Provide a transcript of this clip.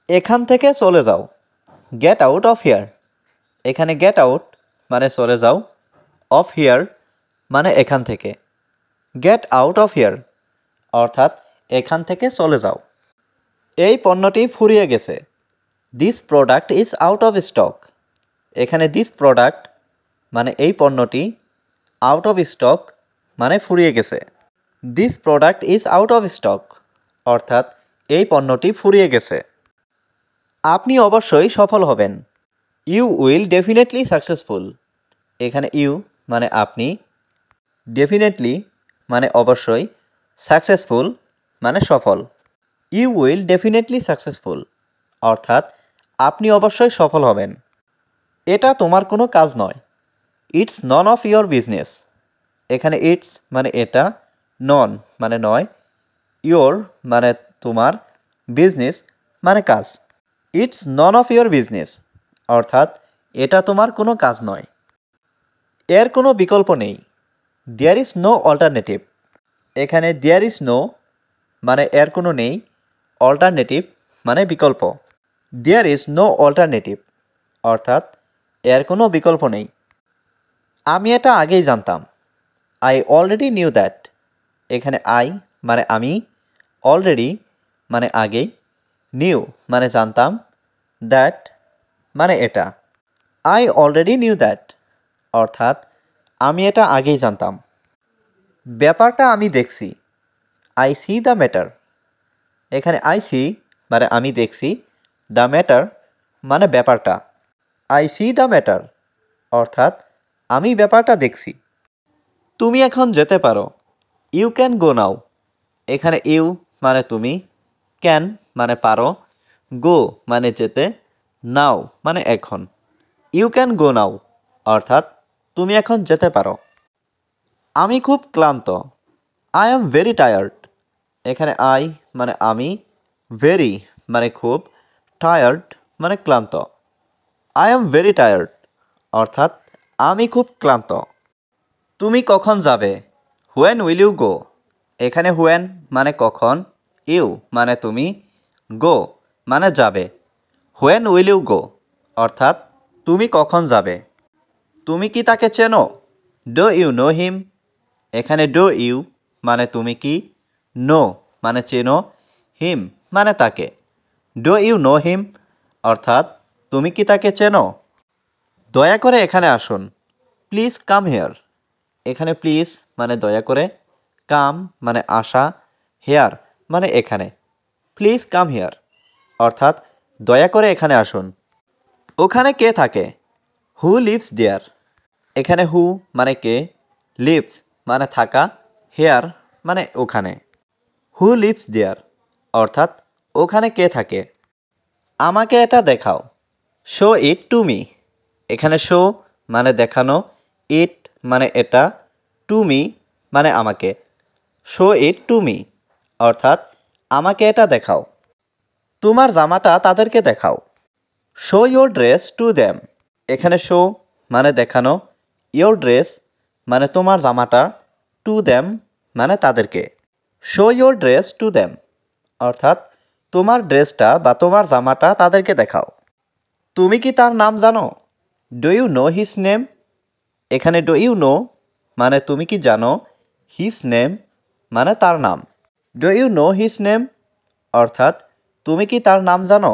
এখান থেকে চলে যাও, গেট আউট অফ হিয়ার। এখানে গেট আউট মানে চলে যাও, অফ হিয়ার মানে এখান থেকে। গেট আউট অফ হিয়ার অর্থাৎ এখান থেকে চলে যাও। এই পণ্যটি ফুরিয়ে গেছে, this product is out of stock. এখানে দিস প্রোডাক্ট মানে এই পণ্যটি, আউট অফ স্টক মানে ফুরিয়ে গেছে। This product is out of stock অর্থাৎ এই পণ্যটি ফুরিয়ে গেছে। আপনি অবশ্যই সফল হবেন, ইউ উইল ডেফিনেটলি সাকসেসফুল। এখানে ইউ মানে আপনি, ডেফিনেটলি মানে অবশ্যই, সাকসেসফুল মানে সফল। ইউ উইল ডেফিনেটলি সাকসেসফুল অর্থাৎ আপনি অবশ্যই সফল হবেন। এটা তোমার কোনো কাজ নয়, it's none of your business. এখানে ইটস মানে এটা, নন মানে নয়, ইয়োর মানে তোমার, বিজনেস মানে কাজ। It's none of your business অর্থাৎ এটা তোমার কোনো কাজ নয়। এর কোনো বিকল্প নেই, দেয়ার ইজ নো অল্টারনেটিভ। এখানে দেয়ার ইজ নো মানে এর কোনো নেই, অল্টারনেটিভ মানে বিকল্প। দেয়ার ইজ নো অল্টারনেটিভ অর্থাৎ এর কোনো বিকল্প নেই। আমি এটা আগেই জানতাম, আই অলরেডি নিউ দ্যাট। এখানে আই মানে আমি, অলরেডি মানে আগেই, নিউ মানে জানতাম, দ্যাট মানে এটা। আই অলরেডি নিউ দ্যাট অর্থাৎ আমি এটা আগেই জানতাম। ব্যাপারটা আমি দেখছি, আই সি দ্য ম্যাটার। এখানে আই সি মানে আমি দেখছি, দ্য ম্যাটার মানে ব্যাপারটা। আই সি দ্য ম্যাটার অর্থাৎ আমি ব্যাপারটা দেখছি। তুমি এখন যেতে পারো, ইউ ক্যান গো নাও। এখানে ইউ মানে তুমি, ক্যান মানে পারো, গো মানে যেতে, নাও মানে এখন। ইউ ক্যান গো নাও অর্থাৎ তুমি এখন যেতে পারো। আমি খুব ক্লান্ত, আই অ্যাম ভেরি টায়ার্ড। এখানে আই মানে আমি, ভেরি মানে খুব, টায়ার্ড মানে ক্লান্ত। আই অ্যাম ভেরি টায়ার্ড অর্থাৎ আমি খুব ক্লান্ত। তুমি কখন যাবে, হোয়েন উইল ইউ গো। এখানে হোয়েন মানে কখন, ইউ মানে তুমি, গো মানে যাবে। হোয়েন উইল ইউ গো অর্থাৎ তুমি কখন যাবে। তুমি কি তাকে চেনো, ডো ইউ নো হিম। এখানে ডো ইউ মানে তুমি কি, নো মানে চেনো, হিম মানে তাকে। ডো ইউ নো হিম অর্থাৎ তুমি কি তাকে চেনো। দয়া করে এখানে আসুন, প্লিজ কাম হেয়ার। এখানে প্লিজ মানে দয়া করে, কাম মানে আসা, হেয়ার মানে এখানে। প্লিজ কাম হেয়ার অর্থাৎ দয়া করে এখানে আসুন। ওখানে কে থাকে, হু লিভস দেয়ার। এখানে হু মানে কে, লিভস মানে থাকা, হেয়ার মানে ওখানে। হু লিভস দেয়ার অর্থাৎ ওখানে কে থাকে। আমাকে এটা দেখাও, শো ইট টু মি। এখানে শো মানে দেখানো, ইট মানে এটা, টু মি মানে আমাকে। শো ইট টু মি অর্থাৎ আমাকে এটা দেখাও। তোমার জামাটা তাদেরকে দেখাও, show your dress to them. এখানে শো মানে দেখানো, ইয়োর ড্রেস মানে তোমার জামাটা, টু দ্যাম মানে তাদেরকে। Show your dress to them অর্থাৎ তোমার ড্রেসটা বা তোমার জামাটা তাদেরকে দেখাও। তুমি কি তার নাম জানো, do you know his name. এখানে ডু ইউ নো মানে তুমি কি জানো, হিজ নেম মানে তার নাম। Do you know his name অর্থাৎ তুমি কি তার নাম জানো।